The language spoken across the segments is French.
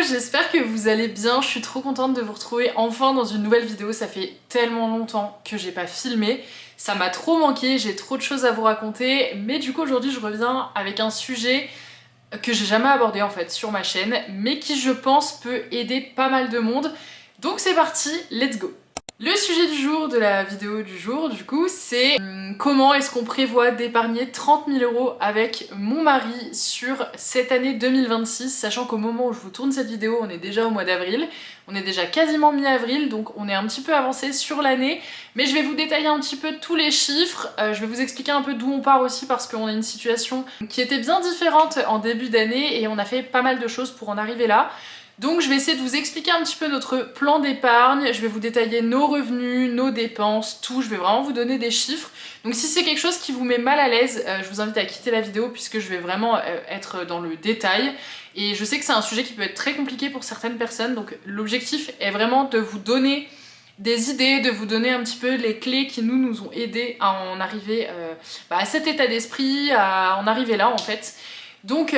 j'espère que vous allez bien, je suis trop contente de vous retrouver enfin dans une nouvelle vidéo, ça fait tellement longtemps que j'ai pas filmé, ça m'a trop manqué, j'ai trop de choses à vous raconter, mais du coup aujourd'hui je reviens avec un sujet que j'ai jamais abordé en fait sur ma chaîne, mais qui je pense peut aider pas mal de monde, donc c'est parti, let's go! Le sujet du jour de la vidéo du jour, du coup, c'est comment est-ce qu'on prévoit d'épargner 30 000 € avec mon mari sur cette année 2026, sachant qu'au moment où je vous tourne cette vidéo, on est déjà au mois d'avril, on est déjà quasiment mi-avril, donc on est un petit peu avancé sur l'année, mais je vais vous détailler un petit peu tous les chiffres, je vais vous expliquer un peu d'où on part aussi parce qu'on a une situation qui était bien différente en début d'année et on a fait pas mal de choses pour en arriver là. Donc je vais essayer de vous expliquer un petit peu notre plan d'épargne, je vais vous détailler nos revenus, nos dépenses, tout, je vais vraiment vous donner des chiffres. Donc si c'est quelque chose qui vous met mal à l'aise, je vous invite à quitter la vidéo puisque je vais vraiment être dans le détail. Et je sais que c'est un sujet qui peut être très compliqué pour certaines personnes, donc l'objectif est vraiment de vous donner des idées, de vous donner un petit peu les clés qui nous ont aidés à en arriver à cet état d'esprit, à en arriver là en fait. Donc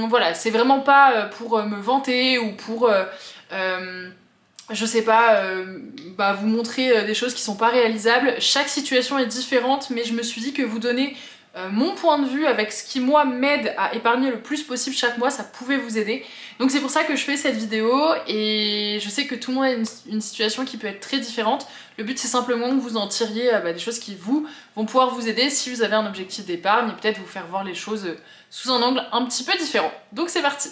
voilà, c'est vraiment pas pour me vanter ou pour, je sais pas, vous montrer des choses qui sont pas réalisables. Chaque situation est différente, mais je me suis dit que vous donner mon point de vue avec ce qui moi m'aide à épargner le plus possible chaque mois, ça pouvait vous aider. Donc c'est pour ça que je fais cette vidéo et je sais que tout le monde a une situation qui peut être très différente. Le but c'est simplement que vous en tiriez des choses qui vont pouvoir vous aider si vous avez un objectif d'épargne et peut-être vous faire voir les choses sous un angle un petit peu différent. Donc c'est parti!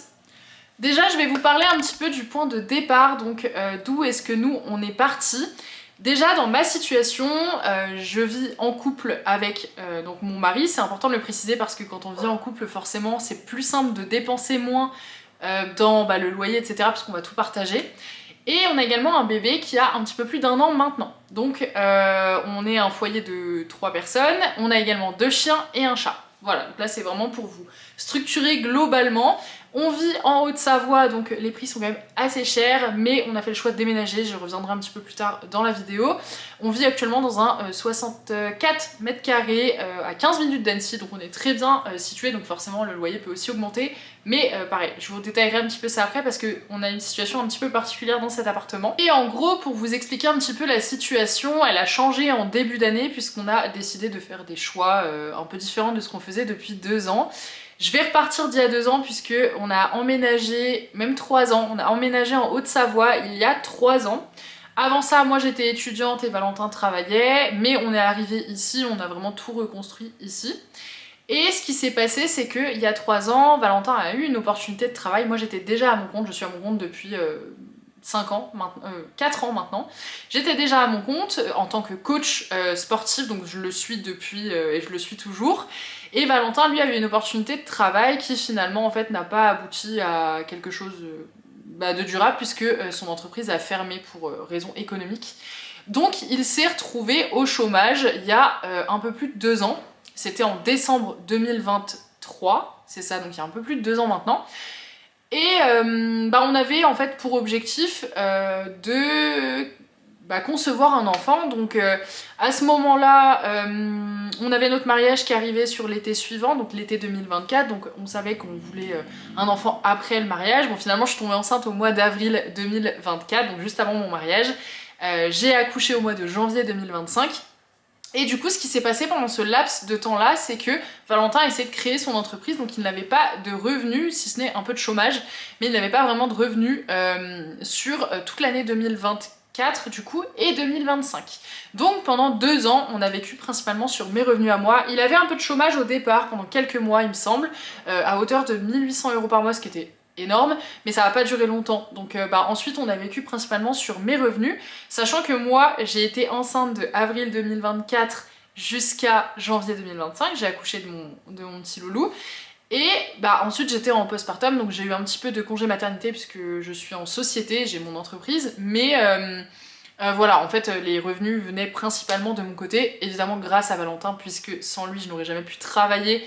Déjà je vais vous parler un petit peu du point de départ, donc d'où est-ce que nous on est parti. Déjà dans ma situation, je vis en couple avec donc mon mari, c'est important de le préciser parce que quand on vit en couple forcément c'est plus simple de dépenser moins dans le loyer etc. parce qu'on va tout partager. Et on a également un bébé qui a un petit peu plus d'1 an maintenant. Donc on est un foyer de 3 personnes, on a également 2 chiens et un chat. Voilà, donc là c'est vraiment pour vous structurer globalement. On vit en Haute-Savoie, donc les prix sont quand même assez chers, mais on a fait le choix de déménager, je reviendrai un petit peu plus tard dans la vidéo. On vit actuellement dans un 64 mètres carrés à 15 minutes d'Annecy, donc on est très bien situé, donc forcément le loyer peut aussi augmenter. Mais pareil, je vous détaillerai un petit peu ça après parce qu'on a une situation un petit peu particulière dans cet appartement. Et en gros, pour vous expliquer un petit peu la situation, elle a changé en début d'année puisqu'on a décidé de faire des choix un peu différents de ce qu'on faisait depuis 2 ans. Je vais repartir d'il y a 2 ans puisque on a emménagé, même 3 ans, on a emménagé en Haute-Savoie il y a 3 ans. Avant ça, moi j'étais étudiante et Valentin travaillait, mais on est arrivé ici, on a vraiment tout reconstruit ici. Et ce qui s'est passé, c'est qu'il y a 3 ans, Valentin a eu une opportunité de travail. Moi j'étais déjà à mon compte, je suis à mon compte depuis 4 ans maintenant. J'étais déjà à mon compte en tant que coach sportif, donc je le suis depuis et je le suis toujours. Et Valentin, lui, avait une opportunité de travail qui finalement en fait n'a pas abouti à quelque chose de durable puisque son entreprise a fermé pour raisons économiques. Donc il s'est retrouvé au chômage il y a un peu plus de 2 ans. C'était en décembre 2023, c'est ça, donc il y a un peu plus de 2 ans maintenant. Et on avait en fait pour objectif de concevoir un enfant. Donc à ce moment-là, on avait notre mariage qui arrivait sur l'été suivant, donc l'été 2024, donc on savait qu'on voulait un enfant après le mariage. Bon, finalement je suis tombée enceinte au mois d'avril 2024, donc juste avant mon mariage. J'ai accouché au mois de janvier 2025. Et du coup, ce qui s'est passé pendant ce laps de temps-là, c'est que Valentin a essayé de créer son entreprise, donc il n'avait pas de revenus, si ce n'est un peu de chômage, mais il n'avait pas vraiment de revenus sur toute l'année 2024 du coup, et 2025. Donc pendant 2 ans, on a vécu principalement sur mes revenus à moi. Il avait un peu de chômage au départ, pendant quelques mois il me semble, à hauteur de 1 800 € par mois, ce qui était énorme, mais ça va pas durer longtemps. Donc ensuite on a vécu principalement sur mes revenus, sachant que moi j'ai été enceinte de avril 2024 jusqu'à janvier 2025, j'ai accouché de mon petit loulou. Et ensuite j'étais en postpartum, donc j'ai eu un petit peu de congé maternité puisque je suis en société, j'ai mon entreprise, mais voilà, en fait les revenus venaient principalement de mon côté, évidemment grâce à Valentin, puisque sans lui je n'aurais jamais pu travailler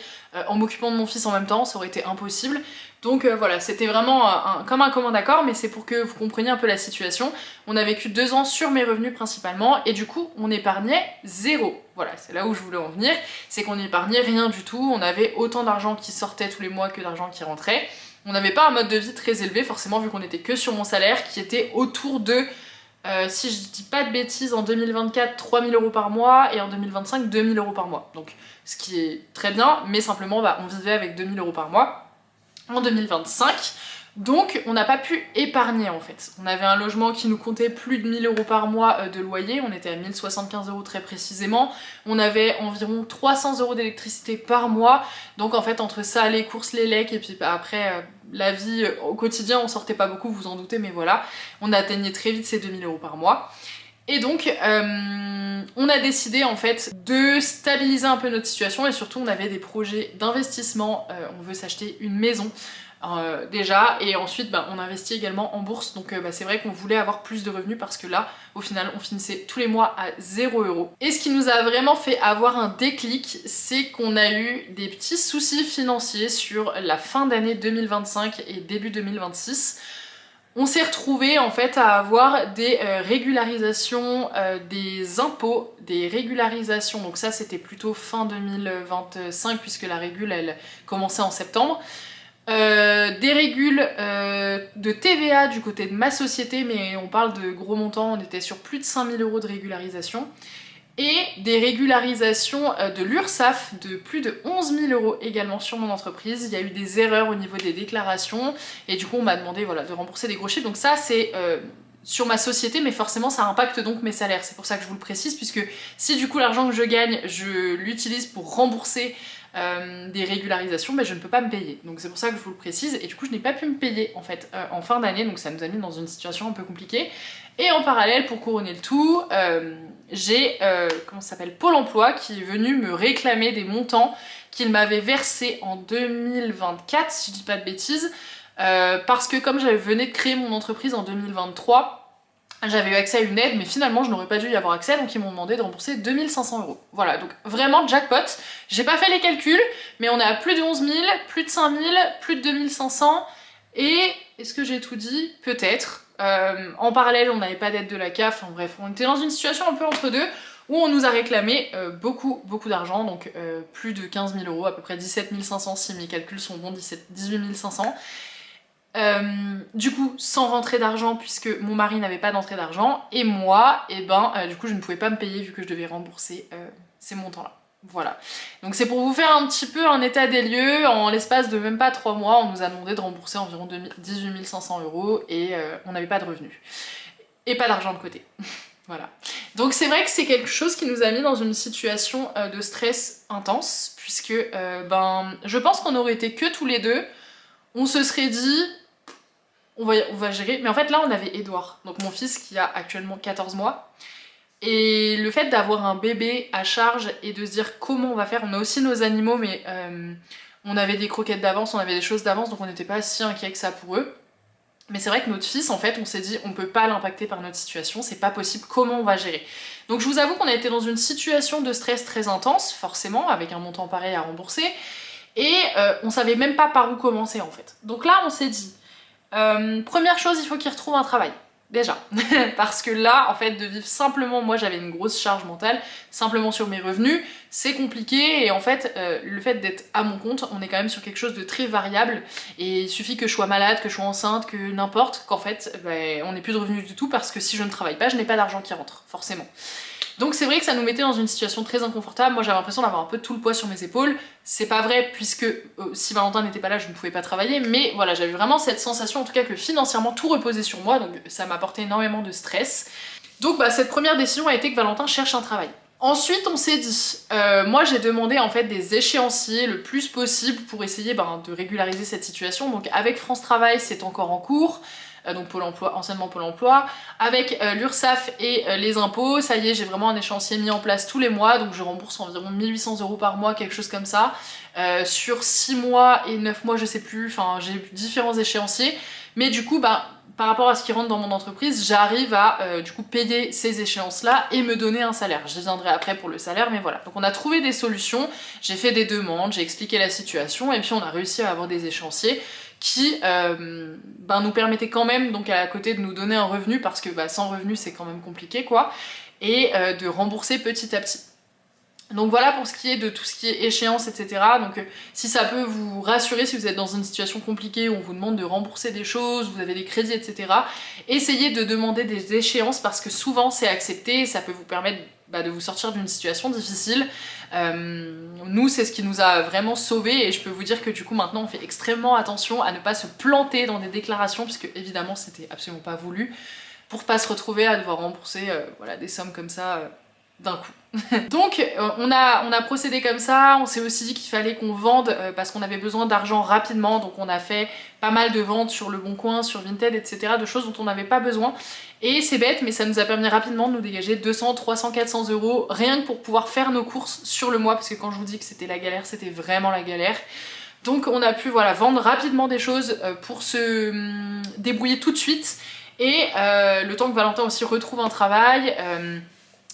en m'occupant de mon fils en même temps, ça aurait été impossible. Donc voilà, c'était vraiment comme un commun accord, mais c'est pour que vous compreniez un peu la situation. On a vécu 2 ans sur mes revenus principalement, et du coup on épargnait 0. Voilà, c'est là où je voulais en venir, c'est qu'on n'épargnait rien du tout, on avait autant d'argent qui sortait tous les mois que d'argent qui rentrait. On n'avait pas un mode de vie très élevé forcément vu qu'on était que sur mon salaire qui était autour de, si je dis pas de bêtises, en 2024 3000 € par mois et en 2025 2000 € par mois. Donc ce qui est très bien, mais simplement bah, on vivait avec 2000 € par mois en 2025. Donc on n'a pas pu épargner en fait. On avait un logement qui nous comptait plus de 1000 € par mois de loyer, on était à 1075 € très précisément. On avait environ 300 € d'électricité par mois. Donc en fait entre ça, les courses, les lecs et puis bah, après la vie au quotidien, on sortait pas beaucoup, vous vous en doutez, mais voilà. On atteignait très vite ces 2000 € par mois. Et donc on a décidé en fait de stabiliser un peu notre situation et surtout on avait des projets d'investissement, on veut s'acheter une maison déjà et ensuite bah, on investit également en bourse donc bah, c'est vrai qu'on voulait avoir plus de revenus parce que là au final on finissait tous les mois à 0 €. Et ce qui nous a vraiment fait avoir un déclic, c'est qu'on a eu des petits soucis financiers sur la fin d'année 2025 et début 2026. On s'est retrouvé en fait à avoir des régularisations des impôts, des régularisations, donc ça c'était plutôt fin 2025 puisque la régule elle commençait en septembre. Des régules de TVA du côté de ma société, mais on parle de gros montants, on était sur plus de 5000 € de régularisation. Et des régularisations de l'URSSAF de plus de 11 000 € également sur mon entreprise. Il y a eu des erreurs au niveau des déclarations et du coup on m'a demandé voilà, de rembourser des gros chiffres. Donc ça c'est sur ma société mais forcément ça impacte donc mes salaires. C'est pour ça que je vous le précise puisque si du coup l'argent que je gagne je l'utilise pour rembourser des régularisations, mais je ne peux pas me payer. Donc c'est pour ça que je vous le précise et du coup je n'ai pas pu me payer en fait en fin d'année donc ça nous a mis dans une situation un peu compliquée. Et en parallèle pour couronner le tout, j'ai comment ça s'appelle, Pôle emploi qui est venu me réclamer des montants qu'il m'avait versés en 2024 si je dis pas de bêtises parce que comme j'avais venais de créer mon entreprise en 2023 j'avais eu accès à une aide, mais finalement je n'aurais pas dû y avoir accès, donc ils m'ont demandé de rembourser 2500 €. Voilà, donc vraiment jackpot. J'ai pas fait les calculs, mais on est à plus de 11 000, plus de 5 000, plus de 2500, et est-ce que j'ai tout dit? Peut-être. En parallèle, on n'avait pas d'aide de la CAF, en bref, on était dans une situation un peu entre deux, où on nous a réclamé beaucoup d'argent, donc plus de 15 000 €, à peu près 17 500 si mes calculs sont bons, 18 500. Du coup, sans rentrée d'argent puisque mon mari n'avait pas d'entrée d'argent et moi, du coup je ne pouvais pas me payer vu que je devais rembourser ces montants-là. Voilà. Donc c'est pour vous faire un petit peu un état des lieux. En l'espace de même pas 3 mois, on nous a demandé de rembourser environ 18 500 € et on n'avait pas de revenus. Et pas d'argent de côté. Voilà. Donc c'est vrai que c'est quelque chose qui nous a mis dans une situation de stress intense puisque je pense qu'on aurait été que tous les deux. On se serait dit... On va gérer. Mais en fait là on avait Edouard, donc mon fils qui a actuellement 14 mois. Et le fait d'avoir un bébé à charge et de se dire comment on va faire, on a aussi nos animaux mais on avait des croquettes d'avance, on avait des choses d'avance donc on n'était pas si inquiets que ça pour eux. Mais c'est vrai que notre fils en fait on s'est dit on peut pas l'impacter par notre situation, c'est pas possible, comment on va gérer. Donc je vous avoue qu'on a été dans une situation de stress très intense, forcément, avec un montant pareil à rembourser. Et on savait même pas par où commencer en fait. Donc là on s'est dit... première chose, il faut qu'il retrouve un travail, déjà. Parce que là, en fait, de vivre simplement, moi j'avais une grosse charge mentale, simplement sur mes revenus, c'est compliqué et en fait, le fait d'être à mon compte, on est quand même sur quelque chose de très variable et il suffit que je sois malade, que je sois enceinte, que n'importe, qu'en fait, on n'ait plus de revenus du tout parce que si je ne travaille pas, je n'ai pas d'argent qui rentre, forcément. Donc c'est vrai que ça nous mettait dans une situation très inconfortable. Moi j'avais l'impression d'avoir un peu tout le poids sur mes épaules. C'est pas vrai puisque si Valentin n'était pas là je ne pouvais pas travailler, mais voilà, j'avais vraiment cette sensation en tout cas que financièrement tout reposait sur moi, donc ça m'apportait énormément de stress. Donc cette première décision a été que Valentin cherche un travail. Ensuite on s'est dit, moi j'ai demandé en fait des échéanciers le plus possible pour essayer de régulariser cette situation. Donc avec France Travail c'est encore en cours. Donc Pôle emploi, anciennement Pôle emploi, avec l'URSSAF et les impôts, ça y est, j'ai vraiment un échéancier mis en place tous les mois, donc je rembourse environ 1800 € par mois, quelque chose comme ça. Sur 6 mois et 9 mois, je sais plus, enfin j'ai différents échéanciers, mais du coup, par rapport à ce qui rentre dans mon entreprise, j'arrive à du coup payer ces échéances-là et me donner un salaire. Je viendrai après pour le salaire, mais voilà. Donc on a trouvé des solutions, j'ai fait des demandes, j'ai expliqué la situation, et puis on a réussi à avoir des échéanciers qui nous permettait quand même, donc à côté de nous donner un revenu, parce que sans revenu c'est quand même compliqué quoi, et de rembourser petit à petit. Donc voilà pour ce qui est de tout ce qui est échéance, etc. Donc si ça peut vous rassurer, si vous êtes dans une situation compliquée où on vous demande de rembourser des choses, vous avez des crédits, etc. Essayez de demander des échéances parce que souvent c'est accepté et ça peut vous permettre de vous sortir d'une situation difficile. Nous c'est ce qui nous a vraiment sauvés et je peux vous dire que du coup maintenant on fait extrêmement attention à ne pas se planter dans des déclarations puisque évidemment c'était absolument pas voulu pour pas se retrouver à devoir rembourser voilà, des sommes comme ça d'un coup. Donc on a procédé comme ça, on s'est aussi dit qu'il fallait qu'on vende parce qu'on avait besoin d'argent rapidement, donc on a fait pas mal de ventes sur Le Bon Coin, sur Vinted, etc. de choses dont on n'avait pas besoin. Et c'est bête, mais ça nous a permis rapidement de nous dégager 200, 300, 400 euros rien que pour pouvoir faire nos courses sur le mois, parce que quand je vous dis que c'était la galère, c'était vraiment la galère. Donc on a pu voilà, vendre rapidement des choses pour se débrouiller tout de suite et le temps que Valentin aussi retrouve un travail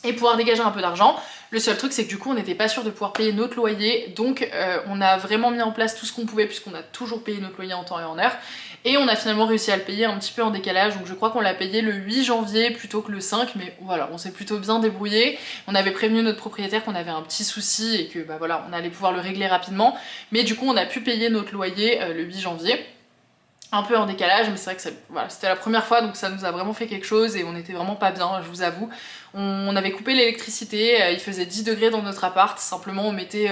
et pouvoir dégager un peu d'argent. Le seul truc c'est que du coup on n'était pas sûr de pouvoir payer notre loyer, donc on a vraiment mis en place tout ce qu'on pouvait puisqu'on a toujours payé notre loyer en temps et en heure, et on a finalement réussi à le payer un petit peu en décalage, donc je crois qu'on l'a payé le 8 janvier plutôt que le 5, mais voilà, on s'est plutôt bien débrouillé. On avait prévenu notre propriétaire qu'on avait un petit souci et que bah voilà, on allait pouvoir le régler rapidement, mais du coup on a pu payer notre loyer le 8 janvier. Un peu en décalage, mais c'est vrai que voilà, c'était la première fois donc ça nous a vraiment fait quelque chose et on était vraiment pas bien, je vous avoue. On avait coupé l'électricité, il faisait 10 degrés dans notre appart, simplement on mettait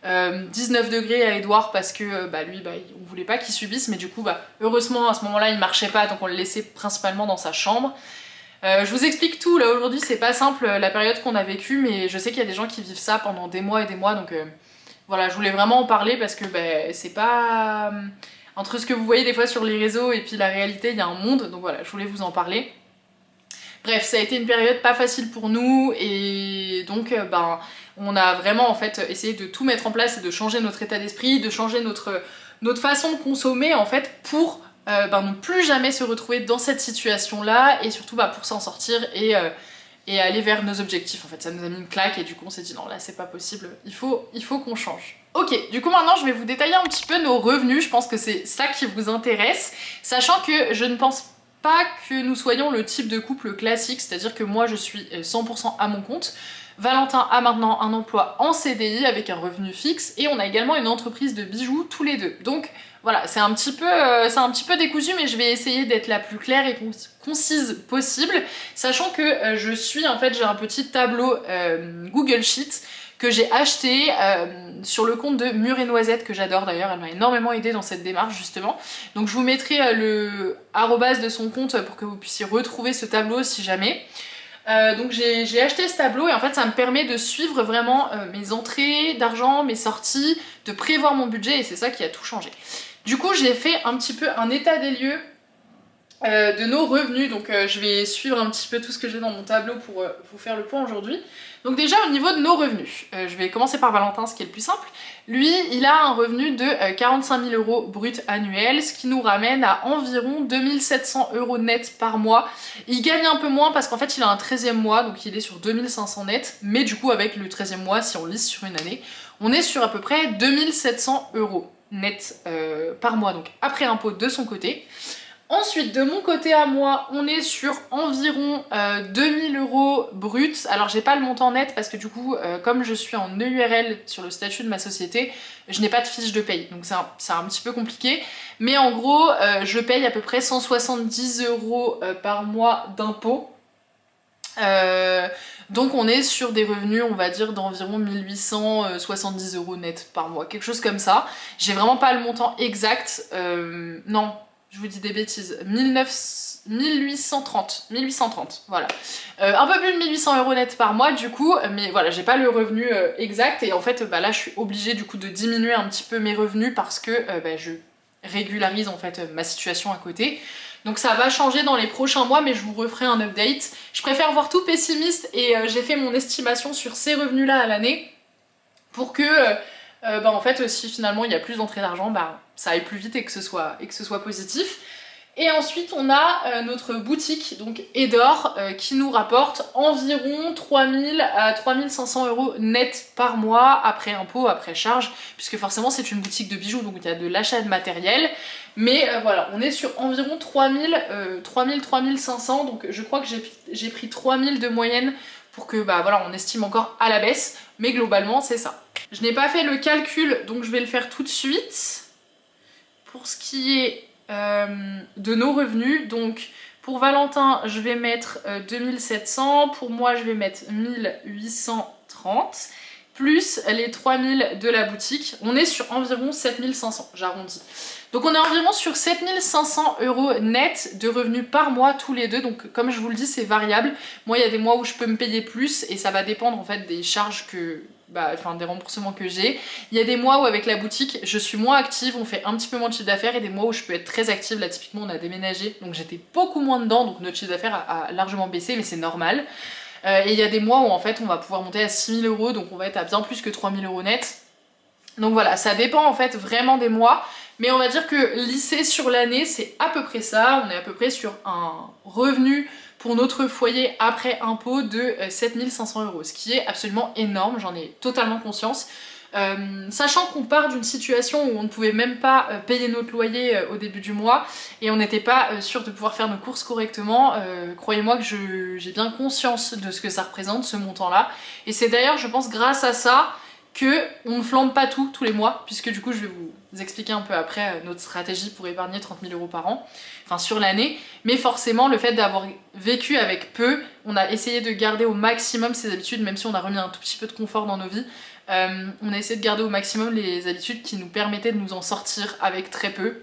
19 degrés à Edouard parce que lui on voulait pas qu'il subisse, mais du coup heureusement à ce moment là il marchait pas donc on le laissait principalement dans sa chambre. Je vous explique tout là aujourd'hui, c'est pas simple la période qu'on a vécue, mais je sais qu'il y a des gens qui vivent ça pendant des mois et des mois, donc voilà, je voulais vraiment en parler parce que c'est pas... Entre ce que vous voyez des fois sur les réseaux et puis la réalité, il y a un monde, donc voilà, je voulais vous en parler. Bref, ça a été une période pas facile pour nous et donc on a vraiment en fait essayé de tout mettre en place et de changer notre état d'esprit, de changer notre façon de consommer en fait pour ne plus jamais se retrouver dans cette situation-là et surtout pour s'en sortir et aller vers nos objectifs. En fait, ça nous a mis une claque et du coup on s'est dit non là c'est pas possible, il faut qu'on change. Ok, du coup maintenant je vais vous détailler un petit peu nos revenus, je pense que c'est ça qui vous intéresse, sachant que je ne pense pas que nous soyons le type de couple classique, c'est-à-dire que moi je suis 100% à mon compte, Valentin a maintenant un emploi en CDI avec un revenu fixe et on a également une entreprise de bijoux tous les deux. Donc voilà, c'est un petit peu décousu, mais je vais essayer d'être la plus claire et concise possible, sachant que j'ai un petit tableau Google Sheet que j'ai acheté sur le compte de Mûre et Noisette, que j'adore d'ailleurs, elle m'a énormément aidé dans cette démarche justement. Donc je vous mettrai le arrobase de son compte pour que vous puissiez retrouver ce tableau si jamais. Donc j'ai acheté ce tableau et en fait ça me permet de suivre vraiment mes entrées d'argent, mes sorties, de prévoir mon budget et c'est ça qui a tout changé. Du coup j'ai fait un petit peu un état des lieux de nos revenus, donc je vais suivre un petit peu tout ce que j'ai dans mon tableau pour vous faire le point aujourd'hui. Donc déjà au niveau de nos revenus, je vais commencer par Valentin, ce qui est le plus simple. Lui, il a un revenu de 45 000 euros brut annuel, ce qui nous ramène à environ 2700 euros net par mois. Il gagne un peu moins parce qu'en fait il a un 13e mois, donc il est sur 2500 net, mais du coup avec le 13e mois, si on lisse sur une année, on est sur à peu près 2700 euros net par mois, donc après impôt de son côté. Ensuite, de mon côté à moi, on est sur environ 2000 euros bruts. Alors j'ai pas le montant net parce que du coup, comme je suis en EURL sur le statut de ma société, je n'ai pas de fiche de paye. Donc c'est un petit peu compliqué. Mais en gros, je paye à peu près 170 euros par mois d'impôts. Donc on est sur des revenus, on va dire, d'environ 1870 euros net par mois. Quelque chose comme ça. J'ai vraiment pas le montant exact. Non. Je vous dis des bêtises, 1830, voilà. Un peu plus de 1800 euros net par mois du coup, mais voilà, j'ai pas le revenu exact et en fait là je suis obligée du coup de diminuer un petit peu mes revenus parce que je régularise en fait ma situation à côté. Donc ça va changer dans les prochains mois, mais je vous referai un update. Je préfère voir tout pessimiste et j'ai fait mon estimation sur ces revenus là à l'année pour que en fait si finalement il y a plus d'entrée d'argent, ça aille plus vite et que ce soit positif. Et ensuite on a notre boutique, donc Edor, qui nous rapporte environ 3000 à 3500 euros net par mois, après impôt, après charge, puisque forcément c'est une boutique de bijoux, donc il y a de l'achat de matériel. Mais voilà, on est sur environ 3500, donc je crois que j'ai pris 3000 de moyenne pour que bah voilà, on estime encore à la baisse, mais globalement c'est ça. Je n'ai pas fait le calcul, donc je vais le faire tout de suite. Pour ce qui est de nos revenus, donc pour Valentin je vais mettre 2700, pour moi je vais mettre 1830, plus les 3000 de la boutique, on est sur environ 7500, j'arrondis. Donc on est environ sur 7500 € net de revenus par mois tous les deux, donc comme je vous le dis c'est variable. Moi il y a des mois où je peux me payer plus et ça va dépendre en fait des charges enfin des remboursements que j'ai. Il y a des mois où avec la boutique je suis moins active, on fait un petit peu moins de chiffre d'affaires, et des mois où je peux être très active. Là typiquement on a déménagé donc j'étais beaucoup moins dedans, donc notre chiffre d'affaires a largement baissé, mais c'est normal. Et il y a des mois où en fait on va pouvoir monter à 6000 €, donc on va être à bien plus que 3000 € net. Donc voilà, ça dépend en fait vraiment des mois, mais on va dire que lisser sur l'année c'est à peu près ça. On est à peu près sur un revenu pour notre foyer après impôt de 7500 €, ce qui est absolument énorme, j'en ai totalement conscience. Sachant qu'on part d'une situation où on ne pouvait même pas payer notre loyer au début du mois et on n'était pas sûr de pouvoir faire nos courses correctement, croyez-moi que j'ai bien conscience de ce que ça représente, ce montant-là. Et c'est d'ailleurs, je pense, grâce à ça que on ne flambe pas tout tous les mois, puisque du coup je vais vous expliquer un peu après notre stratégie pour épargner 30 000 € par an, enfin sur l'année. Mais forcément le fait d'avoir vécu avec peu, on a essayé de garder au maximum ses habitudes, même si on a remis un tout petit peu de confort dans nos vies. On a essayé de garder au maximum les habitudes qui nous permettaient de nous en sortir avec très peu.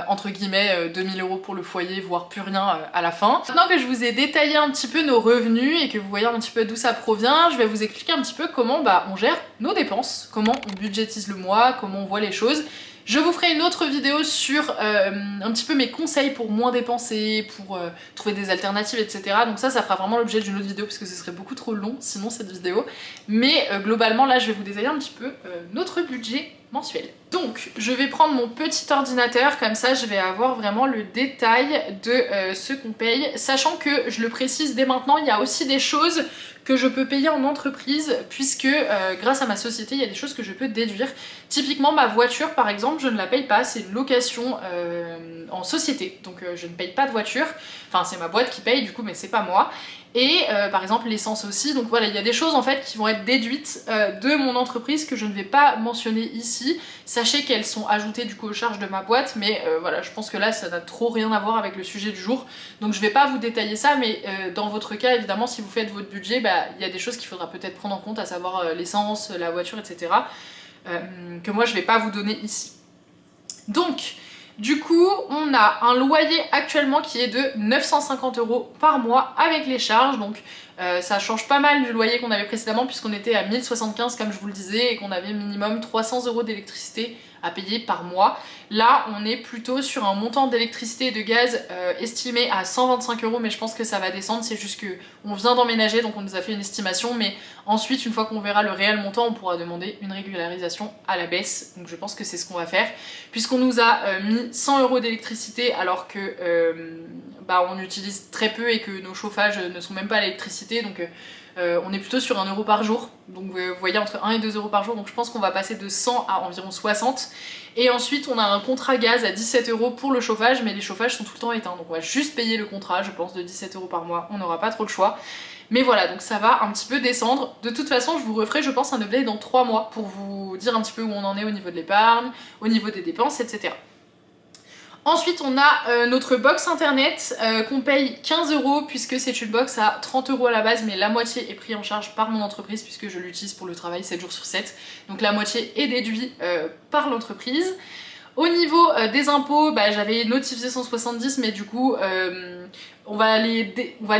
Entre guillemets 2000 € pour le foyer, voire plus rien à la fin. Maintenant que je vous ai détaillé un petit peu nos revenus et que vous voyez un petit peu d'où ça provient, je vais vous expliquer un petit peu comment on gère nos dépenses, comment on budgétise le mois, comment on voit les choses. Je vous ferai une autre vidéo sur un petit peu mes conseils pour moins dépenser, pour trouver des alternatives, etc. Donc ça fera vraiment l'objet d'une autre vidéo parce que ce serait beaucoup trop long sinon cette vidéo. Mais globalement là je vais vous détailler un petit peu notre budget mensuel. Donc je vais prendre mon petit ordinateur, comme ça je vais avoir vraiment le détail de ce qu'on paye, sachant que, je le précise dès maintenant, il y a aussi des choses que je peux payer en entreprise, puisque grâce à ma société il y a des choses que je peux déduire. Typiquement ma voiture par exemple je ne la paye pas, c'est une location en société, donc je ne paye pas de voiture, enfin c'est ma boîte qui paye du coup mais c'est pas moi. Et par exemple l'essence aussi, donc voilà, il y a des choses en fait qui vont être déduites de mon entreprise que je ne vais pas mentionner ici. Sachez qu'elles sont ajoutées du coup aux charges de ma boîte, mais voilà, je pense que là ça n'a trop rien à voir avec le sujet du jour, donc je vais pas vous détailler ça. Mais dans votre cas évidemment, si vous faites votre budget, il y a des choses qu'il faudra peut-être prendre en compte, à savoir l'essence, la voiture, etc. Que moi je vais pas vous donner ici. Donc du coup, on a un loyer actuellement qui est de 950 € par mois avec les charges, donc ça change pas mal du loyer qu'on avait précédemment puisqu'on était à 1075 comme je vous le disais et qu'on avait minimum 300 € d'électricité à payer par mois. Là on est plutôt sur un montant d'électricité et de gaz estimé à 125 €, mais je pense que ça va descendre, c'est juste que on vient d'emménager donc on nous a fait une estimation, mais ensuite une fois qu'on verra le réel montant on pourra demander une régularisation à la baisse, donc je pense que c'est ce qu'on va faire puisqu'on nous a mis 100 € d'électricité alors que on utilise très peu et que nos chauffages ne sont même pas à l'électricité, donc on est plutôt sur 1 € par jour, donc vous voyez entre 1 et 2 € par jour, donc je pense qu'on va passer de 100 à environ 60. Et ensuite on a un contrat gaz à 17 € pour le chauffage, mais les chauffages sont tout le temps éteints, donc on va juste payer le contrat je pense de 17 € par mois, on n'aura pas trop le choix. Mais voilà, donc ça va un petit peu descendre. De toute façon je vous referai je pense un update dans 3 mois pour vous dire un petit peu où on en est au niveau de l'épargne, au niveau des dépenses, etc. Ensuite on a notre box internet qu'on paye 15 € puisque c'est une box à 30 € à la base, mais la moitié est prise en charge par mon entreprise puisque je l'utilise pour le travail 7 jours sur 7, donc la moitié est déduite par l'entreprise. Au niveau des impôts, j'avais notifié 170, mais du coup on va les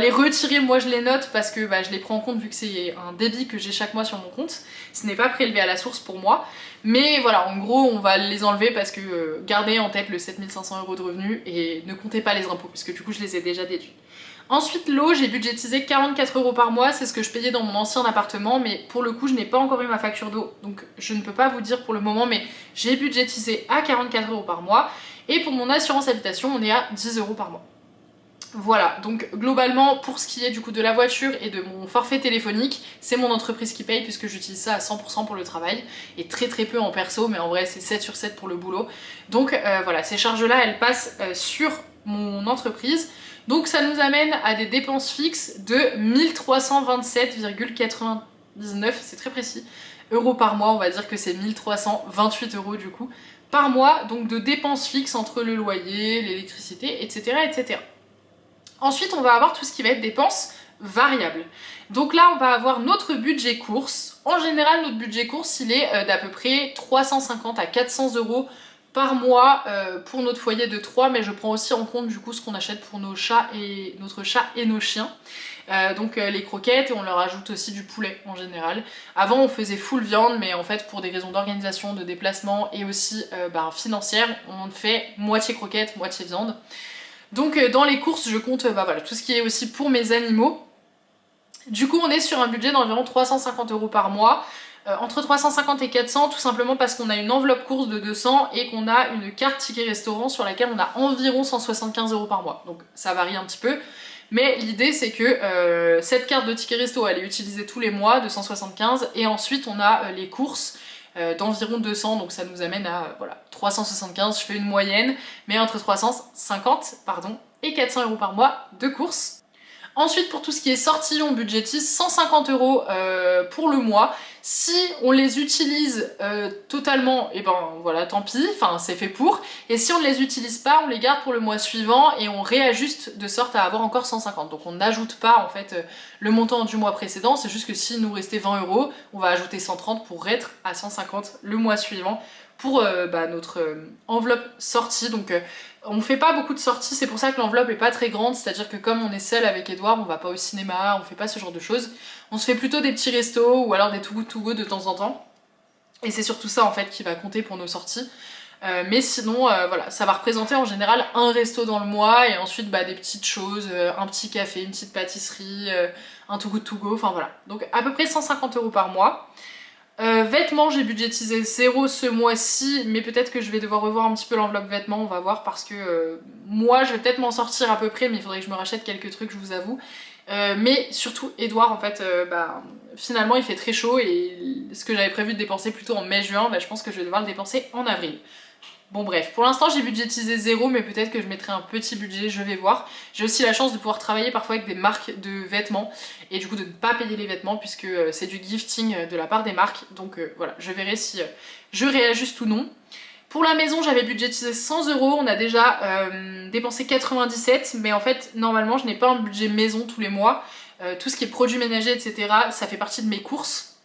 retirer, moi je les note parce que je les prends en compte vu que c'est un débit que j'ai chaque mois sur mon compte. Ce n'est pas prélevé à la source pour moi, mais voilà, en gros on va les enlever parce que gardez en tête le 7500 € de revenus et ne comptez pas les impôts puisque du coup je les ai déjà déduits. Ensuite l'eau, j'ai budgétisé 44 € par mois, c'est ce que je payais dans mon ancien appartement, mais pour le coup je n'ai pas encore eu ma facture d'eau, donc je ne peux pas vous dire pour le moment, mais j'ai budgétisé à 44 € par mois, et pour mon assurance habitation on est à 10 € par mois. Voilà, donc globalement pour ce qui est du coup de la voiture et de mon forfait téléphonique, c'est mon entreprise qui paye puisque j'utilise ça à 100% pour le travail et très peu en perso, mais en vrai c'est 7 sur 7 pour le boulot. Donc voilà, ces charges là elles passent sur mon entreprise. Donc ça nous amène à des dépenses fixes de 1327,99, c'est très précis, euros par mois. On va dire que c'est 1328 euros du coup par mois, donc de dépenses fixes entre le loyer, l'électricité, etc., etc. Ensuite, on va avoir tout ce qui va être dépenses variables. Donc là, on va avoir notre budget course. En général, notre budget course, il est d'à peu près 350 à 400 euros par mois pour notre foyer de 3, mais je prends aussi en compte du coup ce qu'on achète pour nos chats et notre chat et nos chiens. Donc les croquettes, et on leur ajoute aussi du poulet en général. Avant on faisait full viande, mais en fait pour des raisons d'organisation, de déplacement et aussi financière, on fait moitié croquettes, moitié viande. Donc dans les courses je compte voilà, tout ce qui est aussi pour mes animaux. Du coup on est sur un budget d'environ 350 euros par mois. Entre 350 et 400, tout simplement parce qu'on a une enveloppe course de 200 et qu'on a une carte ticket restaurant sur laquelle on a environ 175 euros par mois. Donc ça varie un petit peu. Mais l'idée c'est que cette carte de ticket resto elle est utilisée tous les mois de 175 et ensuite on a les courses d'environ 200, donc ça nous amène à voilà, 375, je fais une moyenne, mais entre 350 et 400 euros par mois de courses. Ensuite, pour tout ce qui est sortie, on budgétise 150 euros pour le mois. Si on les utilise totalement, et ben voilà, tant pis, enfin c'est fait pour. Et si on ne les utilise pas, on les garde pour le mois suivant et on réajuste de sorte à avoir encore 150. Donc on n'ajoute pas en fait le montant du mois précédent, c'est juste que s'il nous restait 20 euros, on va ajouter 130 pour être à 150 le mois suivant pour notre enveloppe sortie. Donc on fait pas beaucoup de sorties, c'est pour ça que l'enveloppe est pas très grande, c'est-à-dire que comme on est seul avec Edouard, on va pas au cinéma, on fait pas ce genre de choses. On se fait plutôt des petits restos ou alors des too good to go de temps en temps. Et c'est surtout ça en fait qui va compter pour nos sorties. Mais sinon, voilà, ça va représenter en général un resto dans le mois et ensuite des petites choses, un petit café, une petite pâtisserie, un too good to go, enfin voilà. Donc à peu près 150 euros par mois. Vêtements, j'ai budgétisé 0 ce mois-ci, mais peut-être que je vais devoir revoir un petit peu l'enveloppe vêtements, on va voir, parce que moi je vais peut-être m'en sortir à peu près, mais il faudrait que je me rachète quelques trucs, je vous avoue. Mais surtout Edouard en fait, finalement il fait très chaud et ce que j'avais prévu de dépenser plutôt en mai-juin, je pense que je vais devoir le dépenser en avril. Bon bref, pour l'instant j'ai budgétisé 0, mais peut-être que je mettrai un petit budget, je vais voir. J'ai aussi la chance de pouvoir travailler parfois avec des marques de vêtements et du coup de ne pas payer les vêtements puisque c'est du gifting de la part des marques. Donc voilà, je verrai si je réajuste ou non. Pour la maison j'avais budgétisé 100 euros, on a déjà dépensé 97, mais en fait normalement je n'ai pas un budget maison tous les mois. Tout ce qui est produits ménagers etc, ça fait partie de mes courses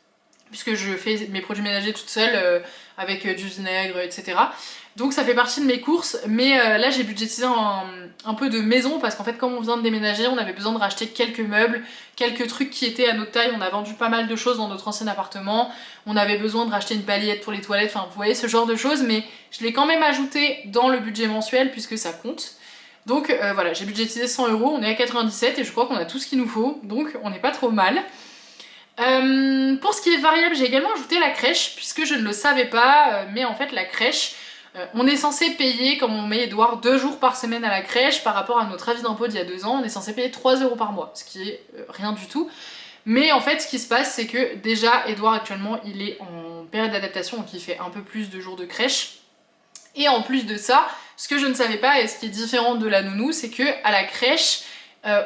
puisque je fais mes produits ménagers toute seule avec du vinaigre etc. Donc ça fait partie de mes courses, mais là j'ai budgétisé un peu de maison parce qu'en fait comme on vient de déménager, on avait besoin de racheter quelques meubles, quelques trucs qui étaient à notre taille, on a vendu pas mal de choses dans notre ancien appartement, on avait besoin de racheter une palliette pour les toilettes, enfin vous voyez ce genre de choses, mais je l'ai quand même ajouté dans le budget mensuel puisque ça compte. Donc voilà, j'ai budgétisé 100 euros, on est à 97 et je crois qu'on a tout ce qu'il nous faut, donc on n'est pas trop mal. Pour ce qui est variable, j'ai également ajouté la crèche puisque je ne le savais pas, mais en fait la crèche, on est censé payer, comme on met Edouard 2 jours par semaine à la crèche, par rapport à notre avis d'impôt d'il y a 2 ans, on est censé payer 3 euros par mois, ce qui est rien du tout. Mais en fait ce qui se passe c'est que déjà Edouard actuellement il est en période d'adaptation, donc il fait un peu plus de jours de crèche. Et en plus de ça, ce que je ne savais pas et ce qui est différent de la nounou, c'est que à la crèche,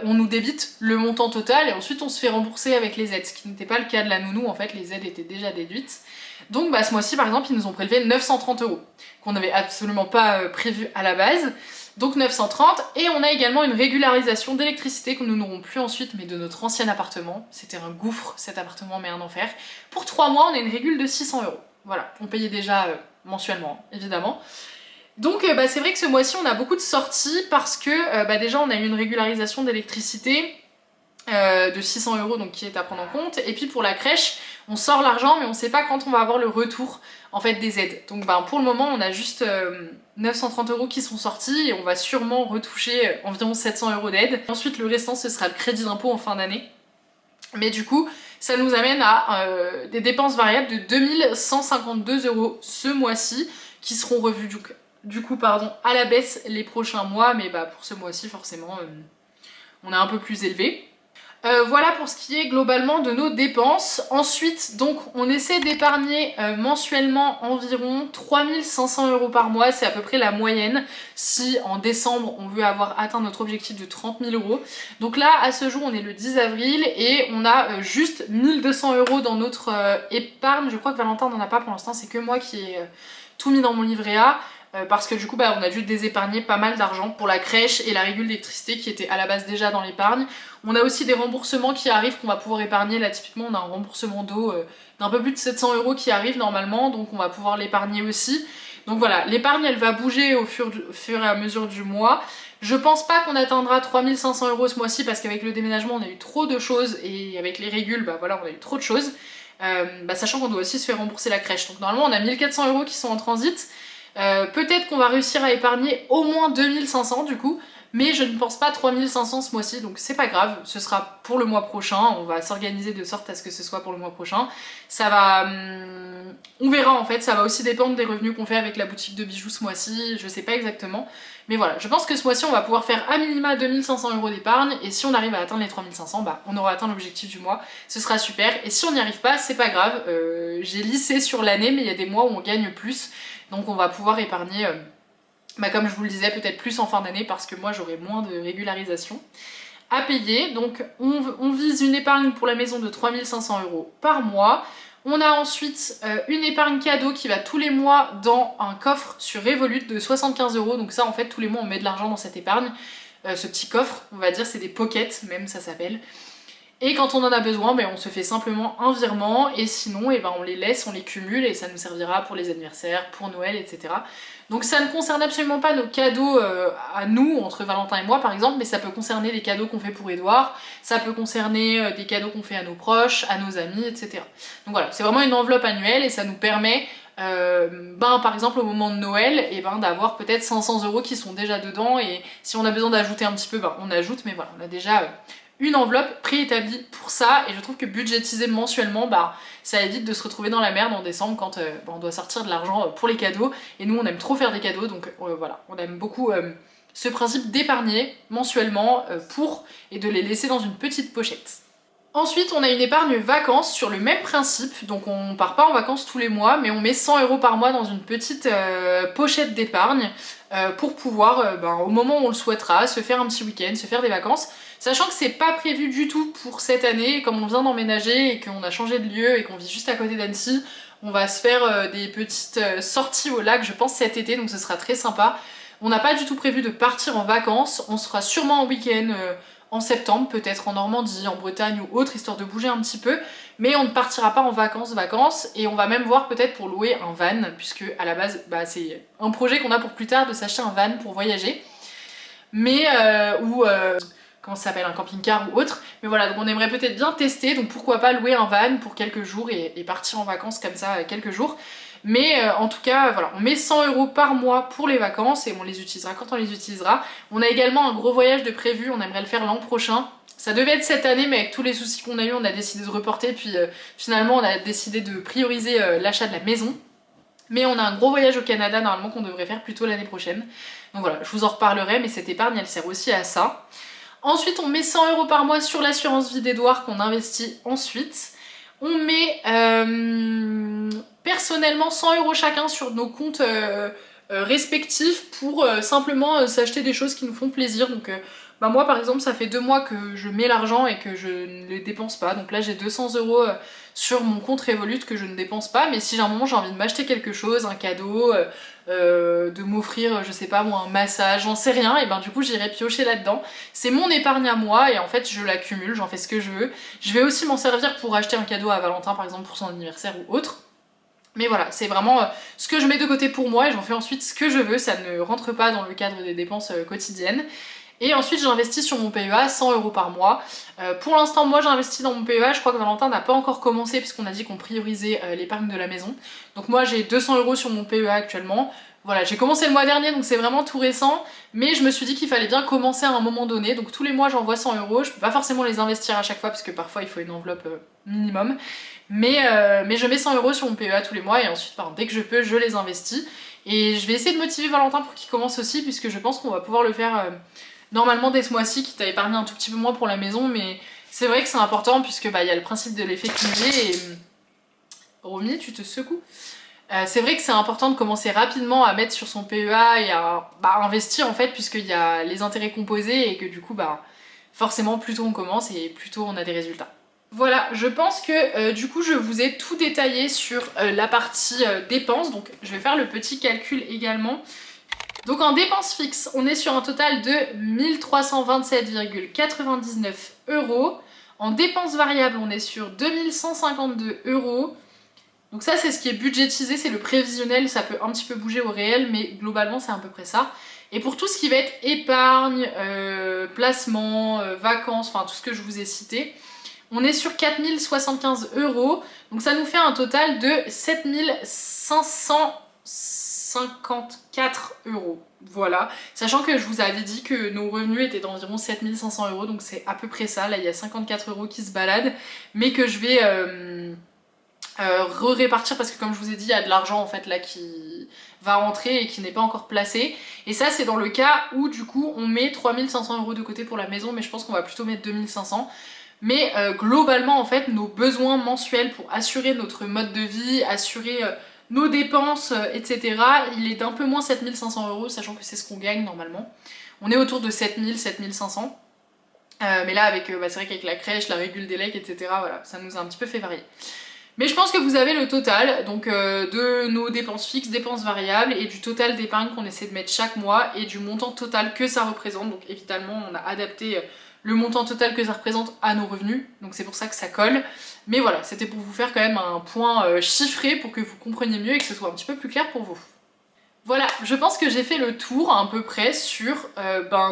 on nous débite le montant total et ensuite on se fait rembourser avec les aides, ce qui n'était pas le cas de la nounou, en fait les aides étaient déjà déduites. Donc ce mois-ci par exemple ils nous ont prélevé 930 euros, qu'on n'avait absolument pas prévu à la base, donc 930, et on a également une régularisation d'électricité que nous n'aurons plus ensuite, mais de notre ancien appartement, c'était un gouffre cet appartement mais un enfer. Pour 3 mois on a une régule de 600 euros, voilà, on payait déjà mensuellement évidemment. Donc c'est vrai que ce mois-ci on a beaucoup de sorties parce que déjà on a eu une régularisation d'électricité de 600 euros donc qui est à prendre en compte, et puis pour la crèche on sort l'argent mais on sait pas quand on va avoir le retour en fait des aides. Donc pour le moment on a juste 930 euros qui sont sortis et on va sûrement retoucher environ 700 euros d'aide. Ensuite le restant ce sera le crédit d'impôt en fin d'année. Mais du coup ça nous amène à des dépenses variables de 2152 euros ce mois-ci qui seront revues du coup à la baisse les prochains mois, mais pour ce mois-ci forcément on est un peu plus élevé. Voilà pour ce qui est globalement de nos dépenses. Ensuite, donc, on essaie d'épargner mensuellement environ 3 500 € par mois. C'est à peu près la moyenne si en décembre on veut avoir atteint notre objectif de 30 000 €. Donc là, à ce jour, on est le 10 avril et on a juste 1 200 € dans notre épargne. Je crois que Valentin n'en a pas pour l'instant, c'est que moi qui ai tout mis dans mon livret A. Parce que du coup on a dû désépargner pas mal d'argent pour la crèche et la régule d'électricité qui était à la base déjà dans l'épargne. On a aussi des remboursements qui arrivent qu'on va pouvoir épargner. Là typiquement on a un remboursement d'eau d'un peu plus de 700 € qui arrive normalement, donc on va pouvoir l'épargner aussi. Donc voilà, l'épargne elle va bouger au fur et à mesure du mois. Je pense pas qu'on atteindra 3 500 € ce mois-ci parce qu'avec le déménagement on a eu trop de choses et avec les régules voilà on a eu trop de choses. Sachant qu'on doit aussi se faire rembourser la crèche. Donc normalement on a 1 400 € qui sont en transit. Peut-être qu'on va réussir à épargner au moins 2 500 du coup, mais je ne pense pas 3 500 ce mois-ci, donc c'est pas grave, ce sera pour le mois prochain, on va s'organiser de sorte à ce que ce soit pour le mois prochain. Ça va... on verra en fait, ça va aussi dépendre des revenus qu'on fait avec la boutique de bijoux ce mois-ci, je sais pas exactement. Mais voilà, je pense que ce mois-ci on va pouvoir faire à minima 2 500 € d'épargne, et si on arrive à atteindre les 3 500, on aura atteint l'objectif du mois, ce sera super. Et si on n'y arrive pas, c'est pas grave, j'ai lissé sur l'année, mais il y a des mois où on gagne plus. Donc on va pouvoir épargner, comme je vous le disais, peut-être plus en fin d'année parce que moi j'aurai moins de régularisation à payer. Donc on vise une épargne pour la maison de 3 500 € par mois. On a ensuite une épargne cadeau qui va tous les mois dans un coffre sur Revolut de 75 €. Donc ça en fait tous les mois on met de l'argent dans cette épargne. Ce petit coffre, on va dire c'est des pockets même ça s'appelle. Et quand on en a besoin, on se fait simplement un virement et sinon on les laisse, on les cumule et ça nous servira pour les anniversaires, pour Noël, etc. Donc ça ne concerne absolument pas nos cadeaux à nous, entre Valentin et moi par exemple, mais ça peut concerner des cadeaux qu'on fait pour Edouard, ça peut concerner des cadeaux qu'on fait à nos proches, à nos amis, etc. Donc voilà, c'est vraiment une enveloppe annuelle et ça nous permet par exemple au moment de Noël d'avoir peut-être 500 € qui sont déjà dedans et si on a besoin d'ajouter un petit peu on ajoute, mais voilà on a déjà une enveloppe préétablie pour ça et je trouve que budgétiser mensuellement ça évite de se retrouver dans la merde en décembre quand on doit sortir de l'argent pour les cadeaux et nous on aime trop faire des cadeaux donc voilà on aime beaucoup ce principe d'épargner mensuellement et de les laisser dans une petite pochette. Ensuite, on a une épargne vacances sur le même principe, donc on part pas en vacances tous les mois, mais on met 100 € par mois dans une petite pochette d'épargne pour pouvoir, au moment où on le souhaitera, se faire un petit week-end, se faire des vacances, sachant que c'est pas prévu du tout pour cette année, comme on vient d'emménager et qu'on a changé de lieu et qu'on vit juste à côté d'Annecy, on va se faire des petites sorties au lac, je pense cet été, donc ce sera très sympa. On n'a pas du tout prévu de partir en vacances, on sera sûrement en week-end en septembre, peut-être en Normandie, en Bretagne ou autre, histoire de bouger un petit peu, mais on ne partira pas en vacances, et on va même voir peut-être pour louer un van, puisque à la base, c'est un projet qu'on a pour plus tard de s'acheter un van pour voyager, mais comment ça s'appelle, un camping-car ou autre, mais voilà, donc on aimerait peut-être bien tester, donc pourquoi pas louer un van pour quelques jours et partir en vacances comme ça quelques jours. Mais en tout cas, voilà, on met 100 € par mois pour les vacances et on les utilisera quand on les utilisera. On a également un gros voyage de prévu, on aimerait le faire l'an prochain. Ça devait être cette année, mais avec tous les soucis qu'on a eu, on a décidé de reporter, puis finalement on a décidé de prioriser l'achat de la maison. Mais on a un gros voyage au Canada normalement qu'on devrait faire plutôt l'année prochaine. Donc voilà, je vous en reparlerai, mais cette épargne elle sert aussi à ça. Ensuite, on met 100 € par mois sur l'assurance vie d'Edouard qu'on investit ensuite. On met personnellement 100 € chacun sur nos comptes respectifs pour simplement s'acheter des choses qui nous font plaisir. Donc moi par exemple ça fait 2 mois que je mets l'argent et que je ne les dépense pas. Donc là j'ai 200 € sur mon compte Revolut que je ne dépense pas. Mais si à un moment j'ai envie de m'acheter quelque chose, un cadeau, de m'offrir je sais pas moi un massage, j'en sais rien, et du coup j'irai piocher là-dedans. C'est mon épargne à moi et en fait je l'accumule, j'en fais ce que je veux. Je vais aussi m'en servir pour acheter un cadeau à Valentin par exemple pour son anniversaire ou autre. Mais voilà, c'est vraiment ce que je mets de côté pour moi et j'en fais ensuite ce que je veux, ça ne rentre pas dans le cadre des dépenses quotidiennes. Et ensuite j'investis sur mon PEA 100 € par mois. Pour l'instant moi j'investis dans mon PEA, je crois que Valentin n'a pas encore commencé puisqu'on a dit qu'on priorisait l'épargne de la maison. Donc moi j'ai 200 € sur mon PEA actuellement. Voilà, j'ai commencé le mois dernier donc c'est vraiment tout récent, mais je me suis dit qu'il fallait bien commencer à un moment donné, donc tous les mois j'envoie 100 €, je peux pas forcément les investir à chaque fois parce que parfois il faut une enveloppe minimum, mais je mets 100 € sur mon PEA tous les mois et ensuite dès que je peux je les investis. Et je vais essayer de motiver Valentin pour qu'il commence aussi puisque je pense qu'on va pouvoir le faire normalement dès ce mois-ci, quitte à épargner un tout petit peu moins pour la maison, mais C'est vrai que c'est important puisque bah, y a le principe de l'effet cumulé et... Romy, tu te secoues. C'est vrai que c'est important de commencer rapidement à mettre sur son PEA et à investir en fait puisqu'il y a les intérêts composés et que du coup bah forcément plus tôt on commence et plus tôt on a des résultats. Voilà, je pense que du coup je vous ai tout détaillé sur la partie dépenses, donc je vais faire le petit calcul également. Donc en dépenses fixes, on est sur un total de 1327,99 €. En dépenses variables, on est sur 2152 €. Donc ça c'est ce qui est budgétisé, c'est le prévisionnel, ça peut un petit peu bouger au réel, mais globalement c'est à peu près ça. Et pour tout ce qui va être épargne, placement, vacances, enfin tout ce que je vous ai cité, on est sur 4075 €, donc ça nous fait un total de 7554 €. Voilà, sachant que je vous avais dit que nos revenus étaient d'environ 7500 €, donc c'est à peu près ça, là il y a 54 € qui se baladent, mais que je vais... répartir parce que comme je vous ai dit il y a de l'argent en fait là qui va rentrer et qui n'est pas encore placé, et ça c'est dans le cas où du coup on met 3500 € de côté pour la maison, mais je pense qu'on va plutôt mettre 2500. Mais globalement en fait nos besoins mensuels pour assurer notre mode de vie, assurer nos dépenses, etc. il est d'un peu moins 7500 €, sachant que c'est ce qu'on gagne normalement. On est autour de 7000, 7500. Mais là avec, c'est vrai qu'avec la crèche, la régule des legs, etc. voilà, ça nous a un petit peu fait varier. Mais je pense que vous avez le total donc de nos dépenses fixes, dépenses variables et du total d'épargne qu'on essaie de mettre chaque mois et du montant total que ça représente. Donc évidemment on a adapté le montant total que ça représente à nos revenus, donc c'est pour ça que ça colle. Mais voilà, c'était pour vous faire quand même un point chiffré pour que vous compreniez mieux et que ce soit un petit peu plus clair pour vous. Voilà, je pense que j'ai fait le tour à peu près sur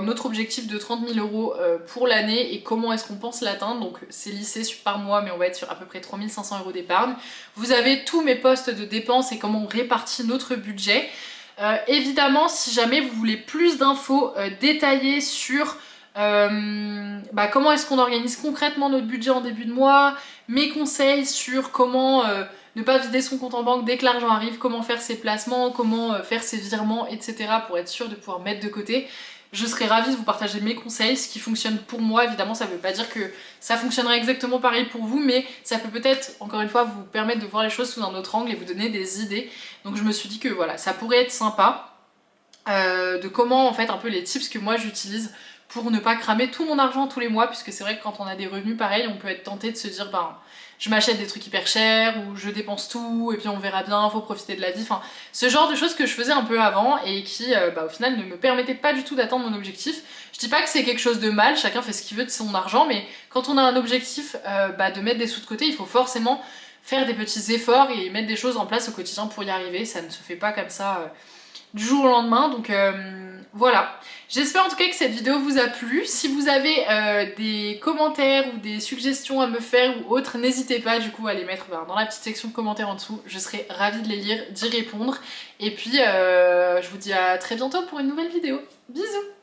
notre objectif de 30 000 € pour l'année et comment est-ce qu'on pense l'atteindre. Donc c'est lissé par mois, mais on va être sur à peu près 3500 € d'épargne. Vous avez tous mes postes de dépenses et comment on répartit notre budget. Évidemment, si jamais vous voulez plus d'infos détaillées sur comment est-ce qu'on organise concrètement notre budget en début de mois, mes conseils sur comment... ne pas vider son compte en banque dès que l'argent arrive, comment faire ses placements, comment faire ses virements, etc. pour être sûr de pouvoir mettre de côté. Je serais ravie de vous partager mes conseils, ce qui fonctionne pour moi. Évidemment, ça ne veut pas dire que ça fonctionnera exactement pareil pour vous, mais ça peut peut-être, encore une fois, vous permettre de voir les choses sous un autre angle et vous donner des idées. Donc je me suis dit que voilà, ça pourrait être sympa de comment, en fait, un peu les tips que moi j'utilise pour ne pas cramer tout mon argent tous les mois, puisque c'est vrai que quand on a des revenus pareils, on peut être tenté de se dire je m'achète des trucs hyper chers ou je dépense tout et puis on verra bien, faut profiter de la vie, enfin ce genre de choses que je faisais un peu avant et qui au final ne me permettaient pas du tout d'atteindre mon objectif. Je dis pas que c'est quelque chose de mal, chacun fait ce qu'il veut de son argent, mais quand on a un objectif de mettre des sous de côté, il faut forcément faire des petits efforts et mettre des choses en place au quotidien pour y arriver. Ça ne se fait pas comme ça du jour au lendemain, donc voilà. J'espère en tout cas que cette vidéo vous a plu. Si vous avez des commentaires ou des suggestions à me faire ou autres, n'hésitez pas du coup à les mettre dans la petite section de commentaires en dessous. Je serai ravie de les lire, d'y répondre. Et puis je vous dis à très bientôt pour une nouvelle vidéo. Bisous!